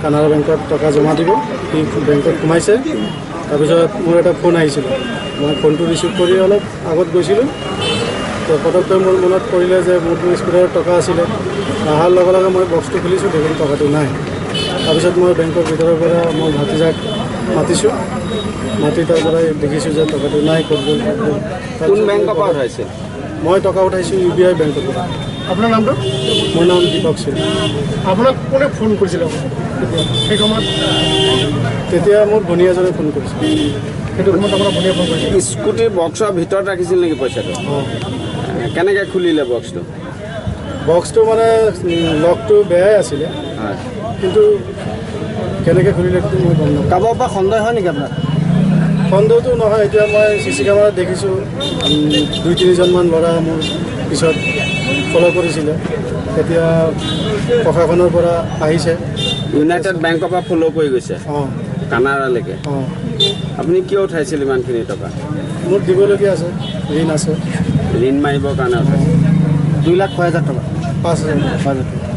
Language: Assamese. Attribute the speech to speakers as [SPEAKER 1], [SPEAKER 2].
[SPEAKER 1] কানাড়া বেংকত টকা জমা দিব সি বেংকত সোমাইছে তাৰপিছত মোৰ এটা ফোন আহিছিল মই ফোনটো ৰিচিভ কৰি অলপ আগত গৈছিলোঁ তো পটককৈ মোৰ মনত পৰিলে যে মোৰ স্কুটাৰত টকা আছিলে অহাৰ লগে লগে মই বক্সটো খুলিছোঁ দেখোন টকাটো নাই তাৰপিছত মই বেংকৰ ভিতৰৰ পৰা মই ভাতিজাক মাতিছোঁ মাতি তাৰ পৰাই দেখিছোঁ যে টকাটো নাই ক'ত গ'ল
[SPEAKER 2] কোন বেংকৰ পৰা উঠাইছে?
[SPEAKER 1] মই টকা উঠাইছোঁ UBI বেংকৰ পৰা।
[SPEAKER 3] আপোনাৰ নামটো?
[SPEAKER 1] মোৰ নাম দীপক সিং।
[SPEAKER 3] আপোনাক কোনে ফোন কৰিছিলে সেই সময়ত?
[SPEAKER 1] তেতিয়া মোৰ ভনী এজনে ফোন কৰিছিল।
[SPEAKER 3] সেইটো সময়ত আপোনাৰ ভনীয়ে ফোন কৰিছিল?
[SPEAKER 2] স্কুটিৰ বক্সৰ ভিতৰত ৰাখিছিল নেকি পইচাটো? কেনেকৈ খুলিলে বক্সটো?
[SPEAKER 1] বক্সটো মানে লকটো বেয়াই আছিলে
[SPEAKER 2] হয়,
[SPEAKER 1] কিন্তু কেনেকৈ খুলিলে সেইটো মই গম নাপাওঁ।
[SPEAKER 3] কাৰোবাৰ পৰা সন্দেহ হয় নেকি আপোনাৰ?
[SPEAKER 1] সন্দেহটো নহয়, এতিয়া মই CC কেমেৰাত দেখিছোঁ 2-3জনমান ল'ৰা মোৰ পিছত ফ'ল' কৰিছিলে। এতিয়া প্ৰশাসনৰ পৰা আহিছে।
[SPEAKER 2] ইউনাইটেড বেংকৰ পৰা ফ'ল' কৰি গৈছে
[SPEAKER 1] অঁ
[SPEAKER 2] কানাড়ালৈকে।
[SPEAKER 1] অঁ
[SPEAKER 2] আপুনি কিয় উঠাইছিল ইমানখিনি টকা?
[SPEAKER 1] মোৰ দিবলগীয়া আছে, ঋণ আছে।
[SPEAKER 2] ঋণ মাৰিবৰ কাৰণে উঠাইছিল?
[SPEAKER 3] 2,06,000 টকা।
[SPEAKER 1] 5,000 টকা।